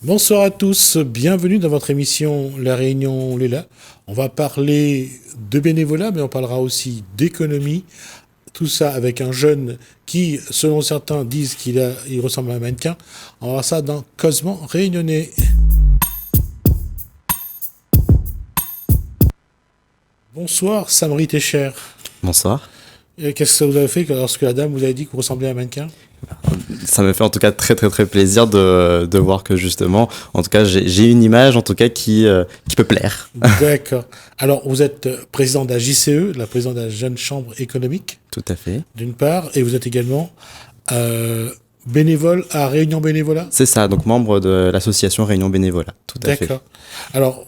Bonsoir à tous, bienvenue dans votre émission La Réunion Léla. On va parler de bénévolat, mais on parlera aussi d'économie. Tout ça avec un jeune qui, selon certains, disent il ressemble à un mannequin. On va voir ça dans Cosmo Réunionnais. Bonsoir, Samri Técher. Bonsoir. Et qu'est-ce que ça vous a fait lorsque la dame vous a dit que vous ressemblez à un mannequin ? Ça me fait en tout cas très plaisir de voir que justement, en tout cas, j'ai une image en tout cas qui peut plaire. D'accord. Alors, vous êtes président de la JCE, la présidente de la Jeune Chambre économique. Tout à fait. D'une part, et vous êtes également bénévole à Réunion Bénévolat. C'est ça, donc membre de l'association Réunion Bénévolat. Tout à fait. D'accord. Alors,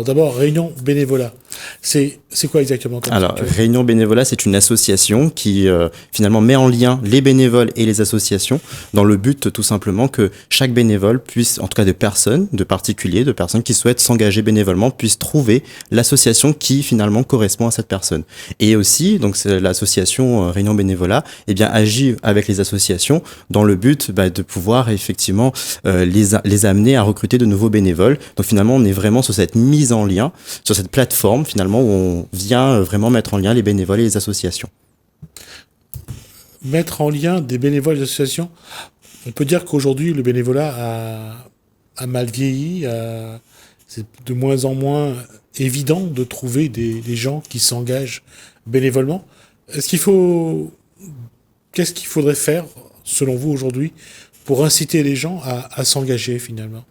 d'abord, Réunion Bénévolat. C'est quoi exactement comme Alors, structure ? Réunion Bénévolat, c'est une association qui finalement met en lien les bénévoles et les associations dans le but tout simplement que chaque bénévole puisse, en tout cas de personnes, de particuliers, de personnes qui souhaitent s'engager bénévolement, puissent trouver l'association qui finalement correspond à cette personne. Et aussi, donc c'est l'association Réunion Bénévolat, agit avec les associations dans le but de pouvoir effectivement les amener à recruter de nouveaux bénévoles. Donc finalement, on est vraiment sur cette mise en lien, sur cette plateforme finalement où on vient vraiment mettre en lien les bénévoles et les associations. Mettre en lien des bénévoles et des associations. On peut dire qu'aujourd'hui, le bénévolat a mal vieilli. C'est de moins en moins évident de trouver des gens qui s'engagent bénévolement. Qu'est-ce qu'il faudrait faire, selon vous, aujourd'hui, pour inciter les gens à s'engager, finalement ?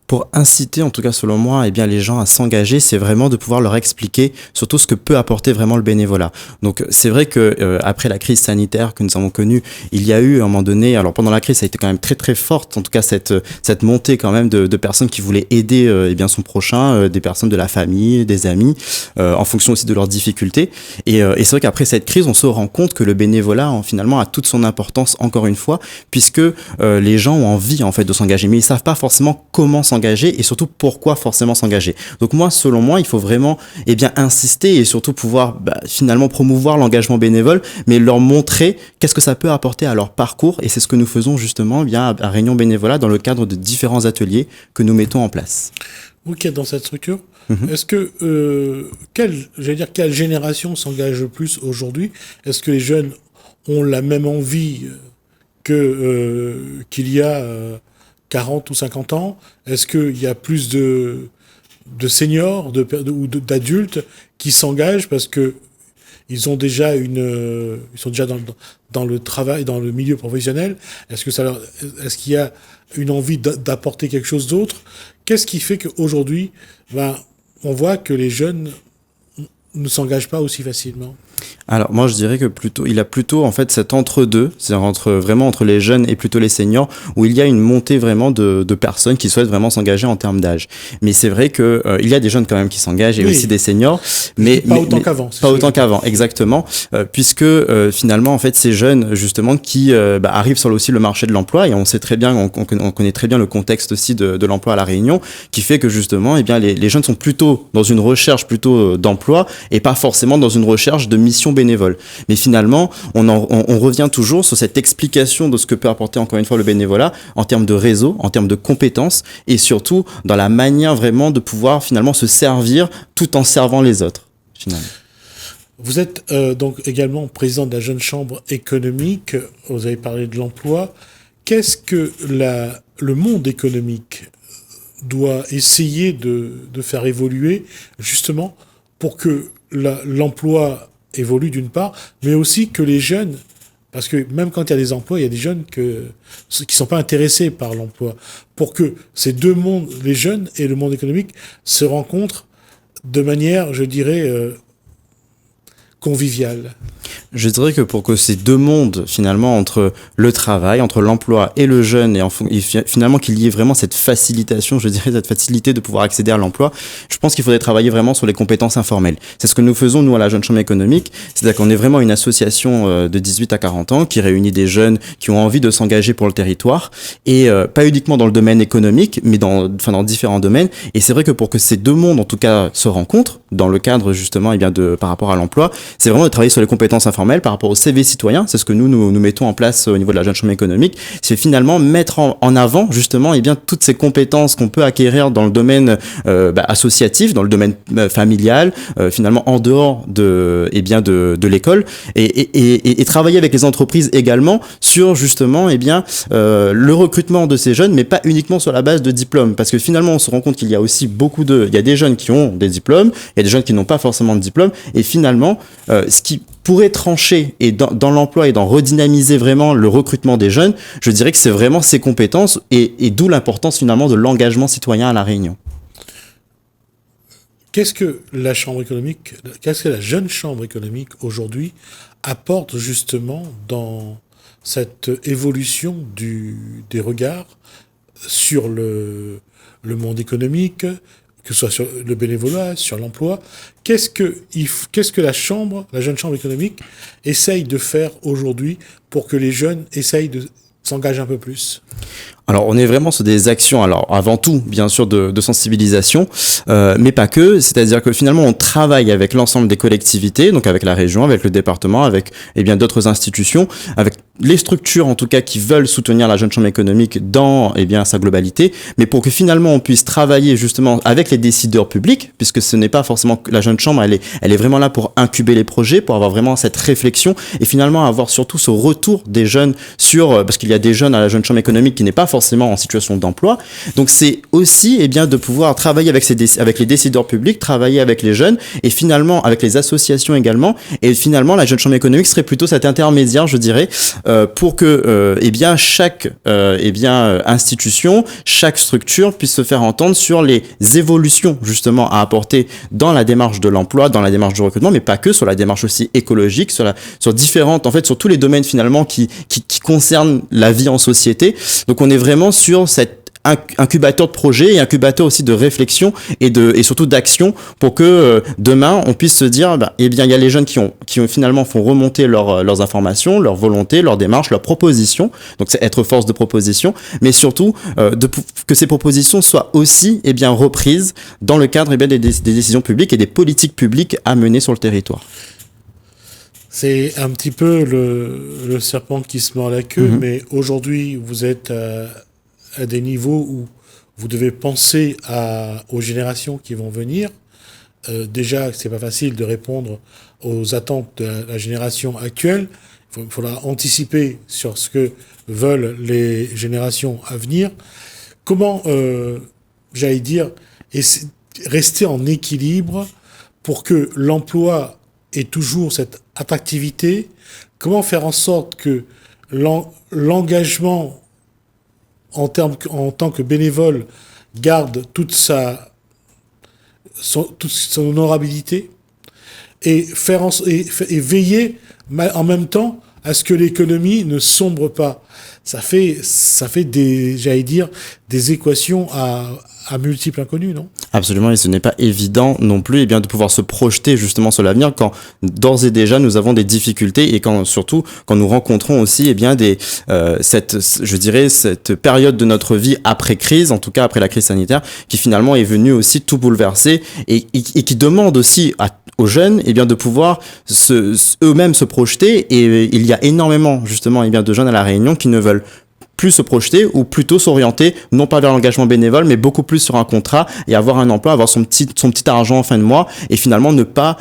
Pour inciter, en tout cas selon moi, les gens à s'engager, c'est vraiment de pouvoir leur expliquer surtout ce que peut apporter vraiment le bénévolat. Donc c'est vrai que après la crise sanitaire que nous avons connue, il y a eu à un moment donné, alors pendant la crise ça a été quand même très forte, en tout cas cette montée quand même de personnes qui voulaient aider son prochain, des personnes de la famille, des amis, en fonction aussi de leurs difficultés. Et c'est vrai qu'après cette crise, on se rend compte que le bénévolat finalement a toute son importance encore une fois, puisque les gens ont envie en fait de s'engager, mais ils savent pas forcément comment s'engager et surtout pourquoi forcément s'engager. Donc moi, selon moi, il faut vraiment insister et surtout pouvoir finalement promouvoir l'engagement bénévole, mais leur montrer qu'est-ce que ça peut apporter à leur parcours, et c'est ce que nous faisons justement à Réunion Bénévolat dans le cadre de différents ateliers que nous mettons en place. Vous qui êtes dans cette structure, est-ce que quelle génération s'engage le plus aujourd'hui ? Est-ce que les jeunes ont la même envie qu'il y a 40 ou 50 ans? Est-ce qu'il y a plus de seniors ou d'adultes qui s'engagent parce que ils sont déjà dans le travail, dans le milieu professionnel? Est-ce qu'il y a une envie d'apporter quelque chose d'autre? Qu'est-ce qui fait qu'aujourd'hui, on voit que les jeunes ne s'engagent pas aussi facilement? Alors moi je dirais que il a plutôt en fait cet entre-deux, c'est-à-dire vraiment entre les jeunes et plutôt les seniors, où il y a une montée vraiment de personnes qui souhaitent vraiment s'engager en termes d'âge. Mais c'est vrai que il y a des jeunes quand même qui s'engagent et aussi des seniors, mais pas autant qu'avant. Pas autant qu'avant, exactement, puisque finalement en fait ces jeunes justement qui arrivent sur aussi le marché de l'emploi, et on sait très bien, on connaît très bien le contexte aussi de l'emploi à La Réunion, qui fait que justement les jeunes sont plutôt dans une recherche d'emploi et pas forcément dans une recherche de mission bénévole. Mais finalement, on revient toujours sur cette explication de ce que peut apporter encore une fois le bénévolat en termes de réseau, en termes de compétences, et surtout dans la manière vraiment de pouvoir finalement se servir tout en servant les autres, finalement. Vous êtes donc également président de la Jeune Chambre économique, vous avez parlé de l'emploi. Qu'est-ce que le monde économique doit essayer de faire évoluer justement pour que l'emploi évolue d'une part, mais aussi que les jeunes, parce que même quand il y a des emplois, il y a des jeunes qui sont pas intéressés par l'emploi, pour que ces deux mondes, les jeunes et le monde économique, se rencontrent de manière, je dirais, conviviale. Je dirais que pour que ces deux mondes, finalement, entre le travail, entre l'emploi et le jeune, et finalement qu'il y ait vraiment cette facilitation, je dirais, cette facilité de pouvoir accéder à l'emploi, je pense qu'il faudrait travailler vraiment sur les compétences informelles. C'est ce que nous faisons, nous, à la Jeune Chambre économique. C'est-à-dire qu'on est vraiment une association de 18 à 40 ans qui réunit des jeunes qui ont envie de s'engager pour le territoire, et pas uniquement dans le domaine économique, mais dans différents domaines. Et c'est vrai que pour que ces deux mondes, en tout cas, se rencontrent, dans le cadre, justement, par rapport à l'emploi, c'est vraiment de travailler sur les compétences informelles. informel par rapport au CV citoyen. C'est ce que nous mettons en place au niveau de la Jeune Chambre économique. C'est finalement mettre en avant justement toutes ces compétences qu'on peut acquérir dans le domaine associatif, dans le domaine familial, finalement en dehors de l'école, et travailler avec les entreprises également sur justement le recrutement de ces jeunes, mais pas uniquement sur la base de diplômes, parce que finalement on se rend compte qu'il y a aussi il y a des jeunes qui ont des diplômes, il y a des jeunes qui n'ont pas forcément de diplôme, et finalement ce qui pourrait trancher et dans l'emploi et dans redynamiser vraiment le recrutement des jeunes, je dirais que c'est vraiment ces compétences, et d'où l'importance finalement de l'engagement citoyen à La Réunion. Qu'est-ce que la Jeune Chambre économique aujourd'hui apporte justement dans cette évolution des regards sur le monde économique, que ce soit sur le bénévolat, sur l'emploi? Qu'est-ce que la Jeune Chambre économique essaye de faire aujourd'hui pour que les jeunes essayent de s'engager un peu plus? Alors, on est vraiment sur des actions, alors avant tout, bien sûr, de sensibilisation, mais pas que. C'est-à-dire que finalement, on travaille avec l'ensemble des collectivités, donc avec la région, avec le département, avec d'autres institutions, avec les structures en tout cas qui veulent soutenir la Jeune Chambre économique dans sa globalité, mais pour que finalement on puisse travailler justement avec les décideurs publics, puisque ce n'est pas forcément que la Jeune Chambre, elle est vraiment là pour incuber les projets, pour avoir vraiment cette réflexion et finalement avoir surtout ce retour des jeunes parce qu'il y a des jeunes à la Jeune Chambre économique qui n'est pas forcément en situation d'emploi. Donc c'est aussi de pouvoir travailler avec les décideurs publics, travailler avec les jeunes et finalement avec les associations également. Et finalement la Jeune Chambre économique serait plutôt cet intermédiaire, je dirais, pour que chaque institution, chaque structure puisse se faire entendre sur les évolutions justement à apporter dans la démarche de l'emploi, dans la démarche du recrutement, mais pas que, sur la démarche aussi écologique, sur tous les domaines finalement qui concernent la vie en société. Donc on est vraiment sur cet incubateur de projets et incubateur aussi de réflexion et surtout d'action pour que demain on puisse se dire il y a les jeunes qui finalement font remonter leurs informations, leurs volontés, leurs démarches, leurs propositions. Donc c'est être force de proposition, mais surtout que ces propositions soient aussi reprises dans le cadre des décisions publiques et des politiques publiques à mener sur le territoire. C'est un petit peu le serpent qui se mord la queue, mais aujourd'hui vous êtes à des niveaux où vous devez penser aux générations qui vont venir. Déjà, c'est pas facile de répondre aux attentes de la génération actuelle. Il faudra anticiper sur ce que veulent les générations à venir. Comment, rester en équilibre pour que l'emploi ait toujours cette attractivité? Comment faire en sorte que l'engagement en tant que bénévole garde toute son honorabilité et veiller en même temps à ce que l'économie ne sombre pas? Ça fait des équations à multiples inconnus, non? Absolument, et ce n'est pas évident non plus de pouvoir se projeter justement sur l'avenir quand d'ores et déjà nous avons des difficultés et surtout quand nous rencontrons aussi cette période de notre vie après crise, en tout cas après la crise sanitaire, qui finalement est venue aussi tout bouleverser et qui demande aussi aux jeunes de pouvoir eux-mêmes se projeter, et il y a énormément justement de jeunes à La Réunion qui ne veulent plus se projeter ou plutôt s'orienter non pas vers l'engagement bénévole mais beaucoup plus sur un contrat et avoir un emploi, avoir son petit argent en fin de mois et finalement ne pas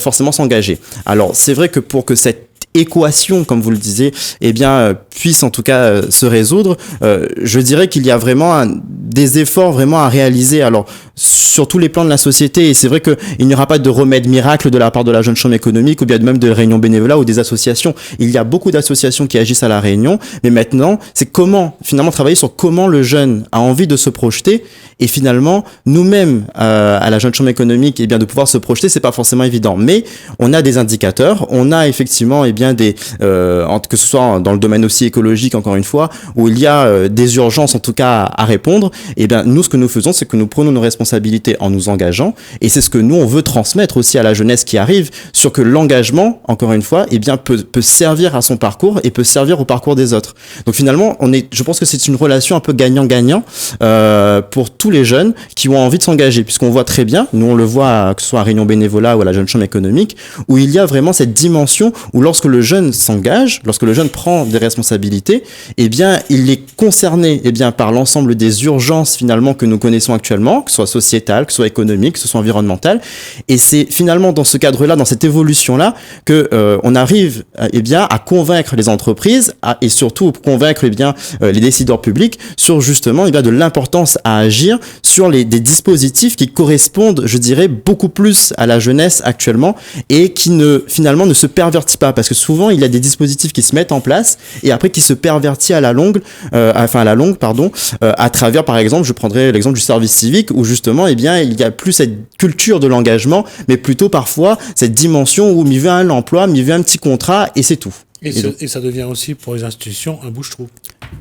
forcément s'engager. Alors c'est vrai que pour que cette équation, comme vous le disiez, puisse en tout cas se résoudre, je dirais qu'il y a vraiment des efforts vraiment à réaliser, alors sur tous les plans de la société, et c'est vrai qu'il n'y aura pas de remède miracle de la part de la Jeune Chambre économique ou bien même de Réunion bénévolat ou des associations. Il y a beaucoup d'associations qui agissent à La Réunion, mais maintenant c'est finalement travailler sur comment le jeune a envie de se projeter, et finalement nous-mêmes à la Jeune Chambre économique de pouvoir se projeter, c'est pas forcément évident, mais on a des indicateurs, on a effectivement que ce soit dans le domaine aussi écologique, encore une fois, où il y a des urgences en tout cas à répondre. Nous, ce que nous faisons, c'est que nous prenons nos responsabilités en nous engageant, et c'est ce que nous on veut transmettre aussi à la jeunesse qui arrive, sur que l'engagement, encore une fois, peut servir à son parcours et peut servir au parcours des autres. Donc finalement, je pense que c'est une relation un peu gagnant-gagnant pour tous les jeunes qui ont envie de s'engager, puisqu'on voit très bien, nous on le voit que ce soit à Réunion bénévolat ou à la Jeune Chambre économique, où il y a vraiment cette dimension où lorsque le jeune s'engage, lorsque le jeune prend des responsabilités, eh bien, il est concerné, eh bien, par l'ensemble des urgences, finalement, que nous connaissons actuellement, que ce soit sociétales, que ce soit économiques, que ce soit environnementales. Et c'est finalement dans ce cadre-là, dans cette évolution-là, que on arrive, eh bien, à convaincre les entreprises et surtout convaincre, eh bien, les décideurs publics sur justement, eh bien, de l'importance à agir sur des dispositifs qui correspondent, je dirais, beaucoup plus à la jeunesse actuellement et qui finalement ne se pervertit pas, parce que souvent il y a des dispositifs qui se mettent en place et après qui se pervertit à la longue, à travers, par exemple, je prendrais l'exemple du service civique où justement, eh bien, il y a plus cette culture de l'engagement, mais plutôt parfois cette dimension où m'y veut un emploi, m'y veut un petit contrat et c'est tout. Et ça devient aussi pour les institutions un bouche-trou.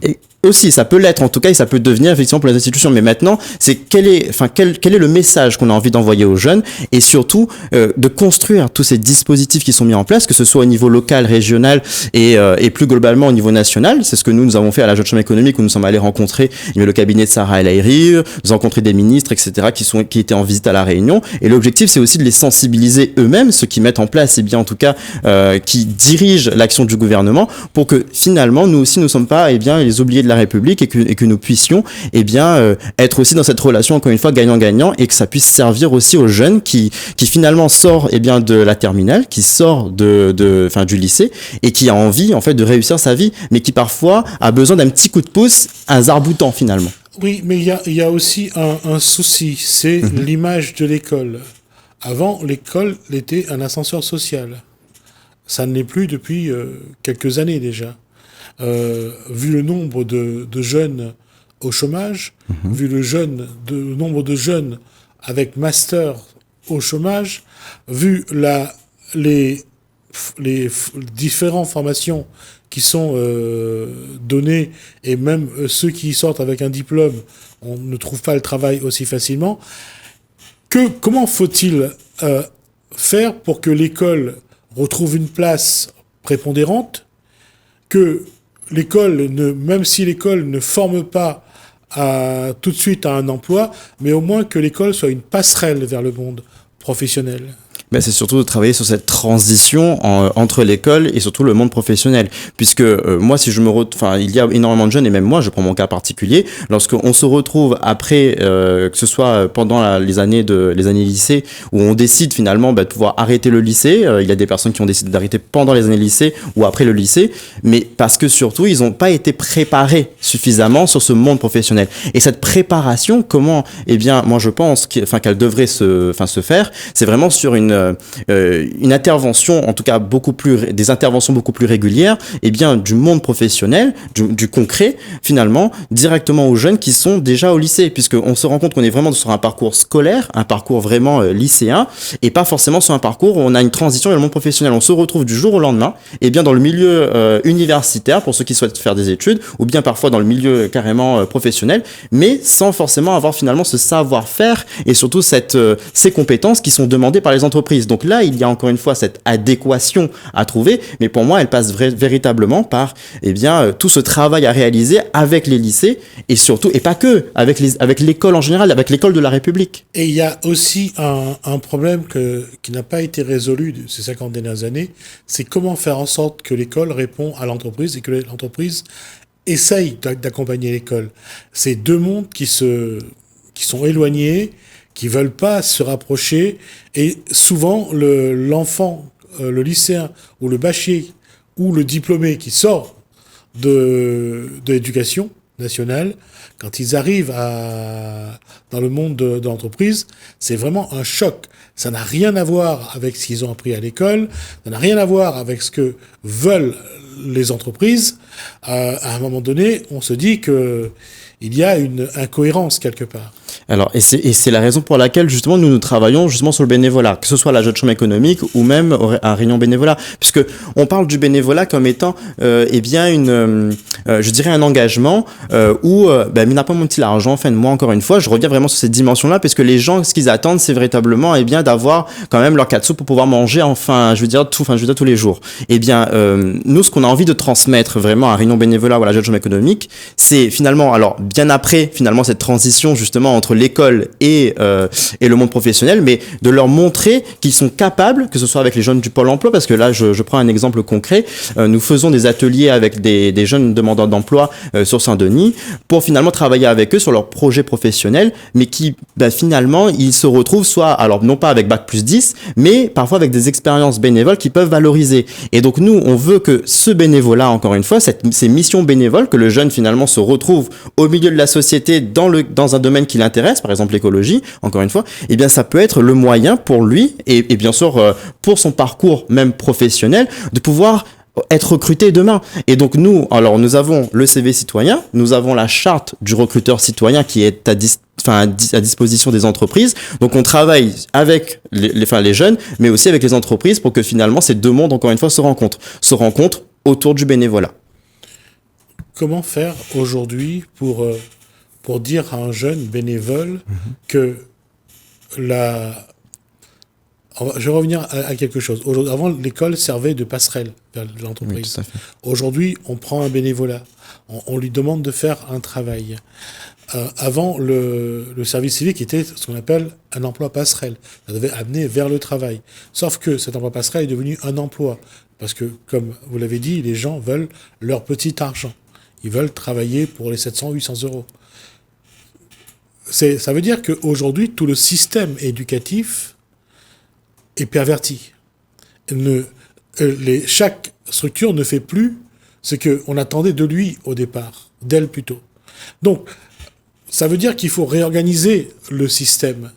Et aussi, ça peut l'être en tout cas, et ça peut devenir effectivement pour les institutions. Mais maintenant, c'est quel est le message qu'on a envie d'envoyer aux jeunes, et surtout de construire tous ces dispositifs qui sont mis en place, que ce soit au niveau local, régional et plus globalement au niveau national. C'est ce que nous avons fait à la Jeune Chambre économique, où nous sommes allés rencontrer le cabinet de Sarah El Haïry, nous avons rencontré des ministres, etc., qui étaient en visite à la Réunion. Et l'objectif, c'est aussi de les sensibiliser eux-mêmes, ceux qui mettent en place, eh bien en tout cas, qui dirigent l'action du gouvernement, pour que finalement nous aussi ne sommes pas, eh bien, les oubliés de la République, et que nous puissions, eh bien, être aussi dans cette relation, encore une fois, gagnant-gagnant, et que ça puisse servir aussi aux jeunes qui finalement sort, eh bien, de la terminale, qui sort du lycée, et qui a envie, en fait, de réussir sa vie, mais qui parfois a besoin d'un petit coup de pouce, un zarb-boutant finalement. Oui, mais il y a aussi un souci, c'est l'image de l'école. Avant, l'école était un ascenseur social. Ça ne l'est plus depuis quelques années déjà. Vu le nombre de jeunes au chômage, vu le nombre de jeunes avec master au chômage, vu les différentes formations qui sont données, et même ceux qui sortent avec un diplôme, on ne trouve pas le travail aussi facilement. Comment faut-il faire pour que l'école retrouve une place prépondérante, que l'école, même si l'école ne forme pas tout de suite à un emploi, mais au moins que l'école soit une passerelle vers le monde professionnel? Ben, c'est surtout de travailler sur cette transition entre l'école et surtout le monde professionnel, puisque moi, si je il y a énormément de jeunes, et même moi, je prends mon cas particulier, lorsqu'on se retrouve après, que ce soit pendant les années lycée, où on décide finalement de pouvoir arrêter le lycée. Il y a des personnes qui ont décidé d'arrêter pendant les années lycée ou après le lycée, mais parce que surtout ils n'ont pas été préparés suffisamment sur ce monde professionnel. Et cette préparation, comment, eh bien, moi je pense qu'elle devrait se faire, c'est vraiment sur une intervention, en tout cas des interventions beaucoup plus régulières, et bien du monde professionnel, du concret finalement, directement aux jeunes qui sont déjà au lycée, puisqu'on se rend compte qu'on est vraiment sur un parcours scolaire, un parcours vraiment lycéen, et pas forcément sur un parcours où on a une transition vers le monde professionnel. On se retrouve du jour au lendemain, et bien dans le milieu universitaire pour ceux qui souhaitent faire des études, ou bien parfois dans le milieu carrément professionnel, mais sans forcément avoir finalement ce savoir-faire et surtout ces compétences qui sont demandées par les entreprises. Donc là, il y a encore une fois cette adéquation à trouver, mais pour moi, elle passe véritablement par, eh bien, tout ce travail à réaliser avec les lycées, et surtout, et pas que, avec l'école en général, avec l'école de la République. Et il y a aussi un problème qui n'a pas été résolu ces 50 dernières années, c'est comment faire en sorte que l'école répond à l'entreprise et que l'entreprise essaye d'accompagner l'école. C'est deux mondes qui sont éloignés, qui veulent pas se rapprocher, et souvent l'enfant, le lycéen ou le bachelier ou le diplômé qui sort de l'éducation nationale, quand ils arrivent dans le monde de l'entreprise, c'est vraiment un choc. Ça n'a rien à voir avec ce qu'ils ont appris à l'école, ça n'a rien à voir avec ce que veulent les entreprises. À un moment donné, on se dit que il y a une incohérence quelque part. Alors, et c'est la raison pour laquelle justement nous travaillons justement sur le bénévolat, que ce soit à la Jeune Chambre économique ou même à Réunion Bénévolat, puisque on parle du bénévolat comme étant eh bien je dirais un engagement où mais n'a pas mon petit l'argent. Enfin, moi encore une fois, je reviens vraiment sur cette dimension-là, parce que les gens, ce qu'ils attendent, c'est véritablement eh bien d'avoir quand même leur katsu pour pouvoir manger tous les jours. Eh bien nous, ce qu'on a envie de transmettre vraiment à Réunion Bénévolat ou à la Jeune Chambre économique, c'est finalement, alors bien après finalement cette transition justement entre l'école et le monde professionnel, mais de leur montrer qu'ils sont capables, que ce soit avec les jeunes du Pôle emploi, parce que là, je prends un exemple concret. Nous faisons des ateliers avec des jeunes demandeurs d'emploi sur Saint-Denis pour finalement travailler avec eux sur leurs projets professionnels, mais qui finalement, ils se retrouvent soit, alors non pas avec Bac+10, mais parfois avec des expériences bénévoles qui peuvent valoriser. Et donc nous, on veut que ce bénévolat, encore une fois, ces missions bénévoles, que le jeune finalement se retrouve au milieu de la société dans un domaine qui l'intéresse, par exemple l'écologie, encore une fois, eh bien ça peut être le moyen pour lui et bien sûr pour son parcours même professionnel de pouvoir être recruté demain. Et donc nous avons le CV citoyen, nous avons la charte du recruteur citoyen qui est à disposition des entreprises. Donc on travaille avec les jeunes, mais aussi avec les entreprises pour que finalement ces deux mondes, encore une fois, se rencontrent autour du bénévolat. Comment faire aujourd'hui pour dire à un jeune bénévole que je vais revenir à quelque chose. Avant, l'école servait de passerelle vers l'entreprise. Oui, tout à fait. Aujourd'hui, on prend un bénévolat. On lui demande de faire un travail. Avant, le service civique était ce qu'on appelle un emploi passerelle. Ça devait amener vers le travail. Sauf que cet emploi passerelle est devenu un emploi. Parce que, comme vous l'avez dit, les gens veulent leur petit argent. Ils veulent travailler pour les 700, 800 euros. Ça veut dire qu'aujourd'hui, tout le système éducatif est perverti. Chaque structure ne fait plus ce qu'on attendait de lui au départ, d'elle plutôt. Donc, ça veut dire qu'il faut réorganiser le système.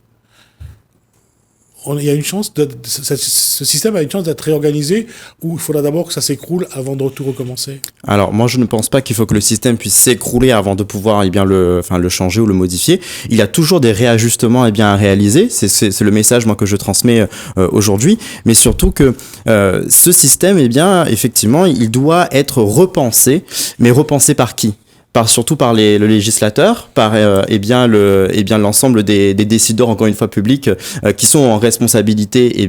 Il y a une chance ce système a une chance d'être réorganisé, ou il faudra d'abord que ça s'écroule avant de tout recommencer? Alors moi je ne pense pas qu'il faut que le système puisse s'écrouler avant de pouvoir le changer ou le modifier. Il y a toujours des réajustements à réaliser. C'est le message moi que je transmets aujourd'hui, mais surtout que ce système effectivement il doit être repensé, mais repensé par qui? Surtout par le législateur, par l'ensemble des décideurs, encore une fois publics, qui sont en responsabilité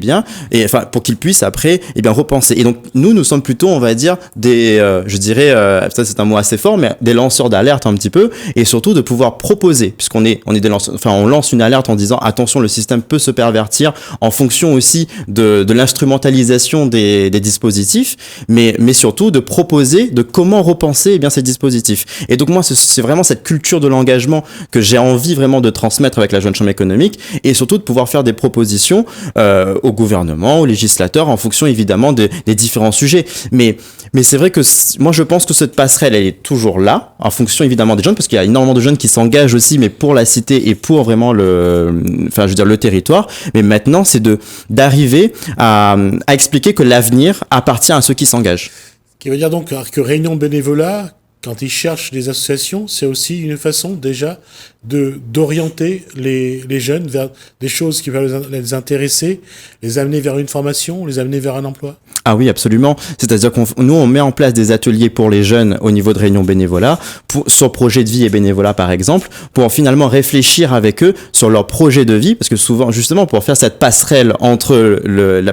pour qu'ils puissent après repenser. Et donc nous sommes plutôt, on va dire, ça c'est un mot assez fort, mais des lanceurs d'alerte un petit peu, et surtout de pouvoir proposer, puisqu'on est des lanceurs, on lance une alerte en disant attention, le système peut se pervertir en fonction aussi de l'instrumentalisation des dispositifs, mais surtout de proposer de comment repenser ces dispositifs. Et donc moi, c'est vraiment cette culture de l'engagement que j'ai envie vraiment de transmettre avec la Jeune Chambre économique, et surtout de pouvoir faire des propositions au gouvernement, aux législateurs, en fonction évidemment des différents sujets. Mais c'est vrai que moi je pense que cette passerelle elle est toujours là, en fonction évidemment des jeunes, parce qu'il y a énormément de jeunes qui s'engagent aussi, mais pour la cité et pour vraiment le territoire. Mais maintenant c'est d'arriver à expliquer que l'avenir appartient à ceux qui s'engagent. Ce qui veut dire donc que Réunion Bénévolat, quand ils cherchent des associations, c'est aussi une façon déjà d'orienter les jeunes vers des choses qui peuvent les intéresser, les amener vers une formation, les amener vers un emploi. Ah oui, absolument. C'est-à-dire nous, on met en place des ateliers pour les jeunes au niveau de Réunion Bénévolat, sur projet de vie et bénévolat par exemple, pour finalement réfléchir avec eux sur leur projet de vie, parce que souvent, justement, pour faire cette passerelle entre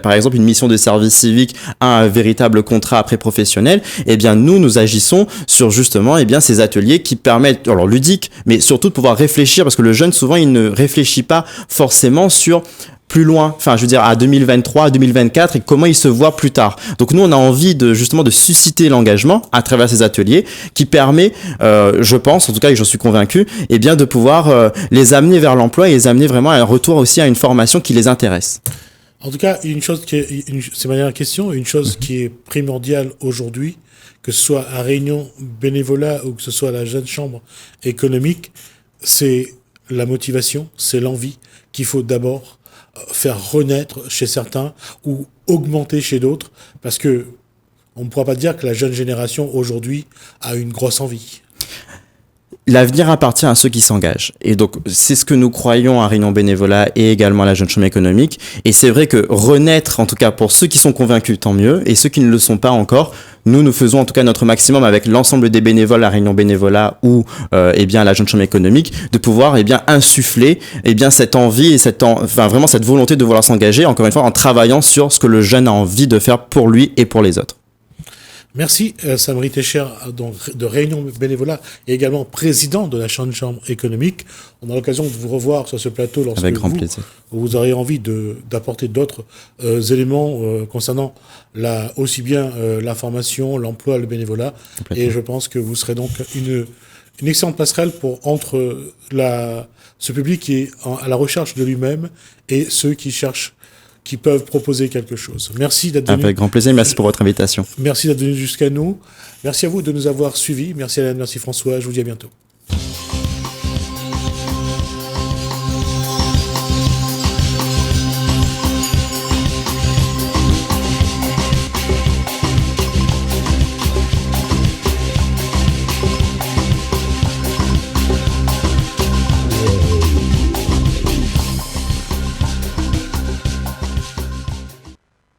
par exemple une mission de service civique à un véritable contrat après professionnel, nous agissons sur justement ces ateliers qui permettent, alors ludiques, mais surtout de pouvoir réfléchir, parce que le jeune souvent il ne réfléchit pas forcément sur plus loin, à 2023, à 2024, et comment il se voit plus tard. Donc nous on a envie de susciter l'engagement à travers ces ateliers qui permet, je pense, en tout cas et j'en suis convaincu, de pouvoir les amener vers l'emploi et les amener vraiment à un retour aussi à une formation qui les intéresse. En tout cas, c'est ma dernière question, une chose qui est primordiale aujourd'hui, que ce soit à Réunion Bénévolat ou que ce soit à la Jeune Chambre économique, c'est la motivation, c'est l'envie qu'il faut d'abord faire renaître chez certains ou augmenter chez d'autres, parce que on ne pourra pas dire que la jeune génération aujourd'hui a une grosse envie. L'avenir appartient à ceux qui s'engagent. Et donc, c'est ce que nous croyons à Réunion Bénévolat et également à la Jeune Chambre économique. Et c'est vrai que renaître, en tout cas pour ceux qui sont convaincus, tant mieux. Et ceux qui ne le sont pas encore, nous faisons en tout cas notre maximum avec l'ensemble des bénévoles à Réunion Bénévolat ou à la Jeune Chambre économique, de pouvoir insuffler cette envie et vraiment cette volonté de vouloir s'engager, encore une fois, en travaillant sur ce que le jeune a envie de faire pour lui et pour les autres. Merci, Samri Techer, donc, de Réunion Bénévolat et également président de la Chambre économique. On a l'occasion de vous revoir sur ce plateau lorsque Avec grand plaisir. vous aurez envie d'apporter d'autres éléments concernant aussi bien l'information, l'emploi, le bénévolat. Et je pense que vous serez donc une excellente passerelle entre ce public qui est à la recherche de lui-même et ceux qui peuvent proposer quelque chose. Merci d'être venu. Avec grand plaisir, merci pour votre invitation. Merci d'être venu jusqu'à nous. Merci à vous de nous avoir suivis. Merci Alain, merci François. Je vous dis à bientôt.